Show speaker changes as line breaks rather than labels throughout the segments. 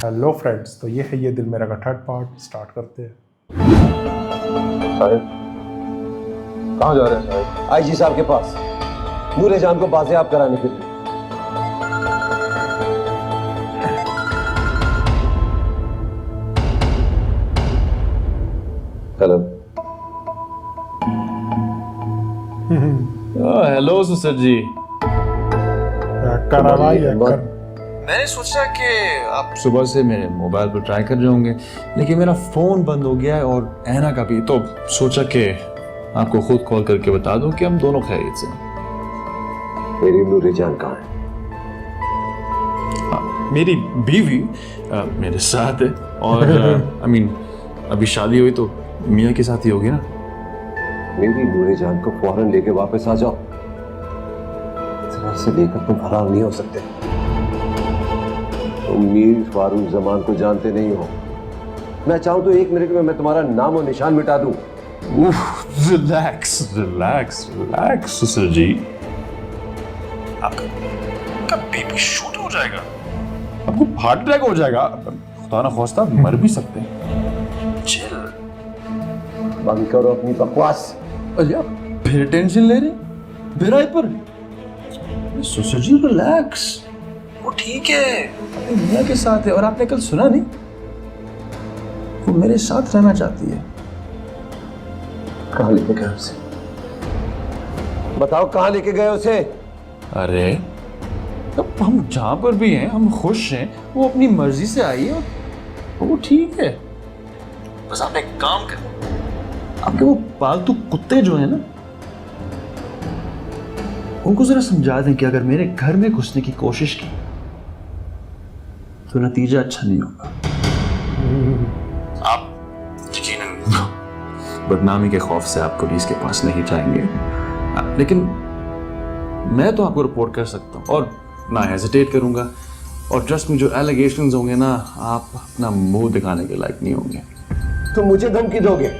Hello friends, तो ये है ये दिल मेरा का थर्ड पार्ट। स्टार्ट करते हैं।
साहिब कहाँ जा रहे हैं साहिब?
आईजी साहब के पास नूरे जान को बाजियाब कराने के लिए।
हेलो।
हेलो सुसर जी।
एक्टर है भाई, एक्टर।
मैंने सोचा कि आप सुबह से मेरे मोबाइल पर ट्राई कर रहे होंगे, लेकिन मेरा फोन बंद हो गया है और ऐना का भी, तो सोचा कि आपको खुद कॉल करके बता दूं कि हम दोनों खैरियत से हैं।
मेरी नूरे जान कहाँ है?
मेरी बीवी मेरे साथ है और अभी शादी हुई तो मियाँ के साथ ही होगी ना।
मेरी नूरे जान को फौरन लेके वापस आ जाओ। जरा से लेकर तुम फरार नहीं हो सकते। तुम मीर फारूक जमान को जानते नहीं हो। मैं चाहूं तो 1 मिनट में मैं तुम्हारा नाम और निशान मिटा दूं।
रिलैक्स रिलैक्स रिलैक्स सुसर जी। आपका बेबी शूट हो जाएगा, आपको हार्ट अटैक हो जाएगा, खुदा ना खास्ता मर भी सकते हैं। चिल।
बंद करो अपनी बकवास।
अरे आप फिर टेंशन ले रहे फिर हाइपर। सुसर जी रिलैक्स, वो ठीक है, अपनी मियाँ के साथ है। और आपने कल सुना नहीं, वो मेरे साथ रहना चाहती है।
कहाँ लेके गए उसे? बताओ कहाँ लेके गए उसे?
अरे अब हम जहां पर भी हैं हम खुश हैं, वो अपनी मर्जी से आई है और वो ठीक है। बस आप एक काम करें, आपके वो पालतू कुत्ते जो हैं ना, उनको जरा समझा दें कि अगर मेरे घर में घुसने की कोशिश की तो नतीजा अच्छा नहीं होगा। आप यकीनन बदनामी के खौफ से आप पुलिस के पास नहीं जाएंगे, लेकिन मैं तो आपको रिपोर्ट कर सकता हूँ और ना हेजिटेट करूंगा। और ट्रस्ट में जो एलिगेशंस होंगे ना, आप अपना मुंह दिखाने के लायक नहीं होंगे।
तुम मुझे धमकी दोगे?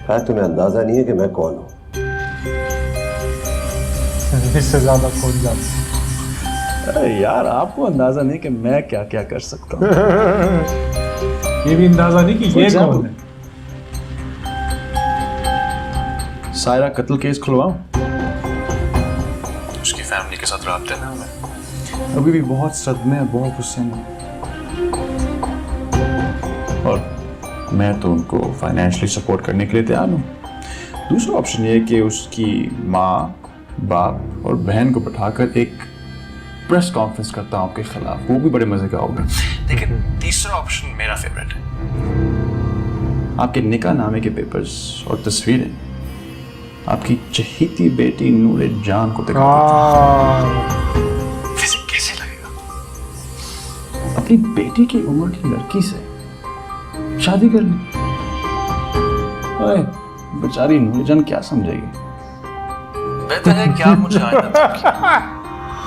है तुम्हें अंदाजा नहीं है कि मैं कौन हूं?
इससे ज्यादा खोल जाते।
अरे यार, आपको अंदाजा नहीं कि मैं क्या क्या कर सकता हूँ।
ये भी अंदाजा नहीं कि ये कौन है।
सायरा कत्ल केस खुलवाऊं? उसकी फैमिली के साथ राब्ते में हमें अभी भी बहुत सदमे हैं, बहुत गुस्से में। और मैं तो उनको फाइनेंशियली सपोर्ट करने के लिए तैयार हूँ। दूसरा ऑप्शन ये है कि उसकी माँ, बाप और बहन को बैठाकर एक प्रेस कॉन्फ्रेंस करता हूँ आपके खिलाफ, वो भी बड़े मजे का होगा। लेकिन तीसरा ऑप्शन मेरा फेवरेट है, आपके निकाह नामे के पेपर्स और तस्वीरें आपकी चहेती बेटी नूरे जान को दिखा वैसे कैसे लगेगा? अपनी बेटी की उम्र की लड़की से शादी करनी? अरे बेचारी नूरे जान क्या समझेगी? बेहतर है क्या मुझे आइंदा,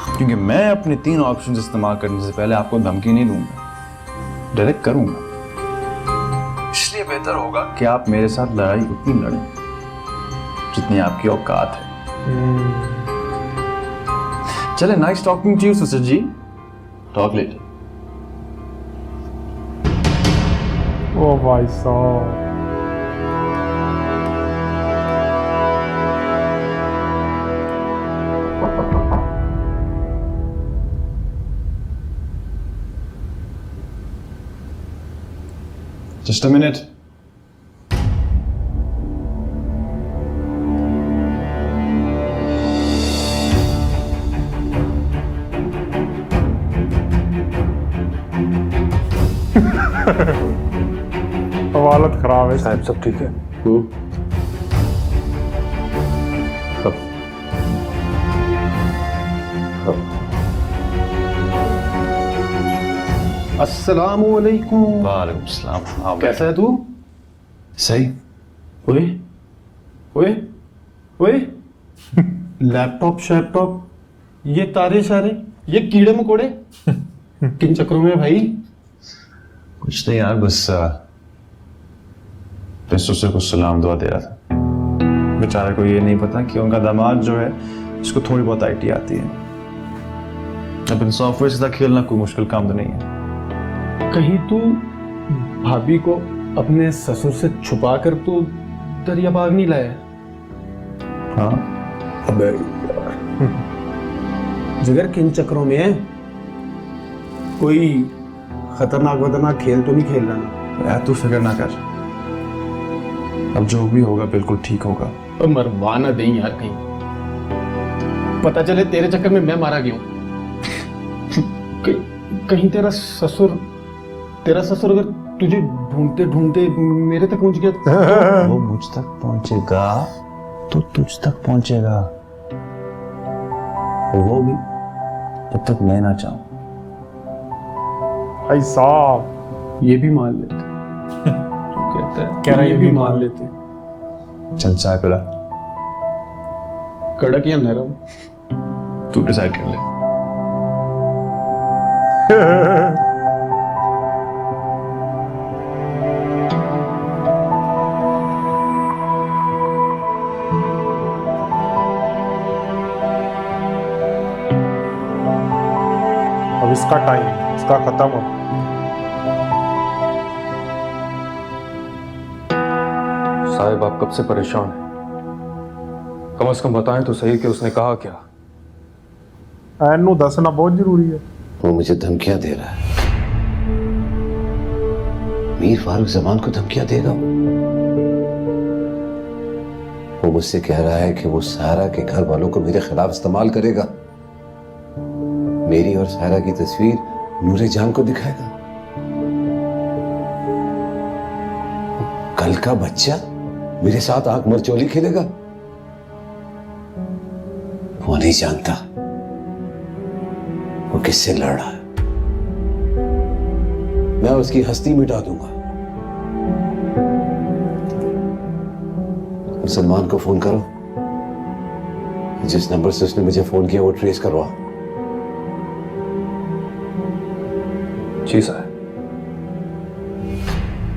क्योंकि मैं अपने 3 ऑप्शंस इस्तेमाल करने से पहले आपको धमकी नहीं दूंगा, डायरेक्ट करूंगा। इसलिए बेहतर होगा कि आप मेरे साथ लड़ाई उतनी लड़ें जितनी आपकी औकात है। चले, नाइस टॉकिंग टू यू सुसर जी, टॉक लेटर।
ओ भाई साहब,
Just a minute.
अब हालत खराब है।
साहब सब ठीक है?
अस्सलामुअलैकुम।
वालेकुम सलाम।
कैसा है तू?
सही।
ओए ओए ओए, लैपटॉप शैपटॉप, ये तारे शारे, ये कीड़े मकोड़े किन चक्रों में भाई?
कुछ नहीं यार, बस ससुर को सलाम दुआ दे रहा था। बेचारे को ये नहीं पता कि उनका दामाद जो है इसको थोड़ी बहुत आईटी आती है। अब इन सॉफ्टवेयर के साथ खेलना कोई मुश्किल काम तो नहीं है।
कहीं तू भाभी को अपने ससुर से छुपा कर तो दरिया बाग नहीं लाया?
हाँ,
अबे जिगर किन चक्रों में है? कोई खतरनाक खेल तो नहीं खेल रहा ना?
यार तू फिक्र ना कर, अब जो भी होगा बिल्कुल ठीक होगा।
अब मरवा ना दें यार, कहीं पता चले तेरे चक्कर में मैं मारा गया हूं। कहीं तेरा ससुर अगर तुझे ढूंढते ढूंढते मेरे तक पहुंच गया
वो मुझ तक पहुंचेगा तो तुझ तक पहुंचेगा, वो भी जब तक मैं ना चाहूं।
भाई साहब
ये भी मान लेते कहता है,
कह रहा है
ये भी मान लेते।
चल चाय पिला,
कड़क या नरम
तू डिसाइड कर ले।
अब इसका टाइम, इसका खत्म हो।
साहिब आप कब से परेशान हैं? कम से कम बताएं तो सही कि उसने कहा क्या?
एनू दसना बहुत जरूरी है।
वो मुझे धमकियां दे रहा है। मीर फारूक जमान को धमकियां देगा वो मुझसे कह रहा है कि वो सारा के घर वालों को मेरे खिलाफ इस्तेमाल करेगा, मेरी और सारा की तस्वीर नूरे जान को दिखाएगा। कल का बच्चा मेरे साथ आंख मरचोली खेलेगा। वो नहीं जानता वो किससे लड़ रहा है। मैं उसकी हस्ती मिटा दूंगा। सलमान को फोन करो, जिस नंबर से उसने मुझे फोन किया वो ट्रेस करवा।
जी साहब,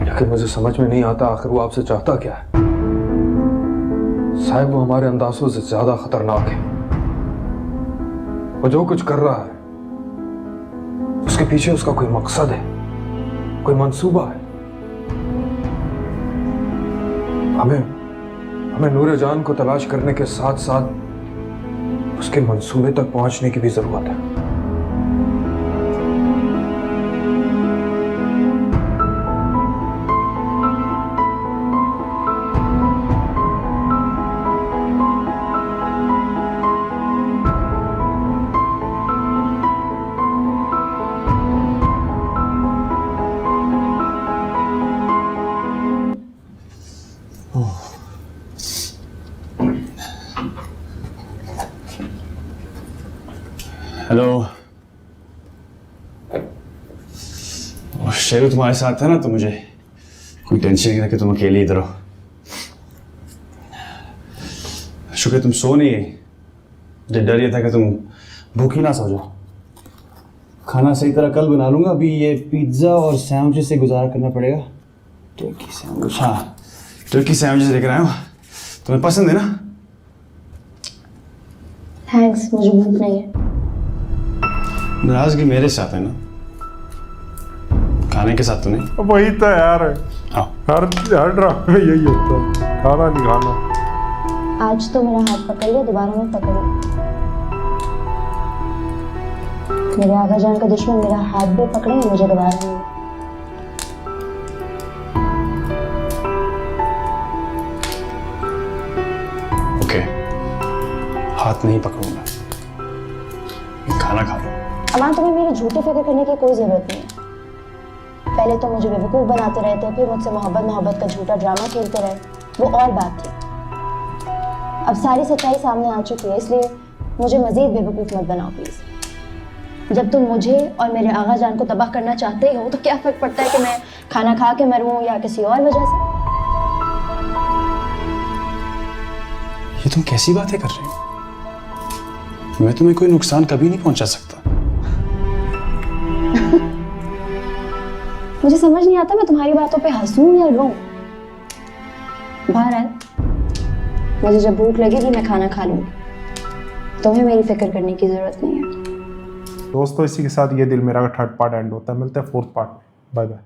लेकिन मुझे समझ में नहीं आता आखिर वो आपसे चाहता क्या है। साहब वो हमारे अंदाजों से ज्यादा खतरनाक है। वो जो कुछ कर रहा है उसके पीछे उसका कोई मकसद है, कोई मंसूबा है। हमें नूरे जान को तलाश करने के साथ साथ उसके मंसूबे तक पहुंचने की भी जरूरत है।
हेलो शेरू, तुम्हारे साथ है ना, तो मुझे कोई टेंशन नहीं था कि तुम अकेले इधर हो। शुक्र तुम सो नहीं गई। डर ये था कि तुम भूखी ना सो जाओ। खाना सही तरह कल बना लूंगा, अभी ये पिज्ज़ा और सैंडविच से गुजारा करना पड़ेगा। टर्की सैंडविच, हाँ टर्की सैंडविच लेकर आया हूँ, तुम्हें पसंद है ना?
थैंक्स, मुझे भूख नहीं है।
नाराजगी मेरे साथ है ना, खाने के साथ तो नहीं।
वही तो यार,
हाँ
हर ड्रामे में यही होता है, खाना नहीं खाना।
आज तो मेरा हाथ पकड़ लिया, दोबारा मत पकड़ो। मेरे आगा जान का दुश्मन मेरा हाथ भी पकड़ेंगे, मुझे दोबारा नहीं।
ओके, हाथ नहीं पकड़ूंगा, खाना खा लो।
अमान, तुम्हें मेरी झूठी फिक्र करने की कोई जरूरत नहीं है। पहले तो मुझे बेवकूफ बनाते रहे थे, फिर मुझसे मोहब्बत का झूठा ड्रामा खेलते रहे, वो और बात थी। अब सारी सच्चाई सामने आ चुकी है, इसलिए मुझे मजीद बेवकूफ मत बनाओ प्लीज। जब तुम मुझे और मेरे आगा जान को तबाह करना चाहते हो तो क्या फर्क पड़ता है कि मैं खाना खा के मरूं या किसी और वजह से।
ये तुम कैसी बातें कर रही हो? मैं तुम्हें कोई नुकसान कभी नहीं पहुंचा सकता।
मुझे समझ नहीं आता मैं तुम्हारी बातों पे हंसूं या रोऊं। बहरहाल, मुझे जब भूख लगेगी मैं खाना खा लूंगी, तुम्हें मेरी फिक्र करने की जरूरत नहीं है।
दोस्तों, इसी के साथ ये दिल मेरा का 3rd पार्ट एंड होता है। मिलते हैं 4th पार्ट में। Bye bye.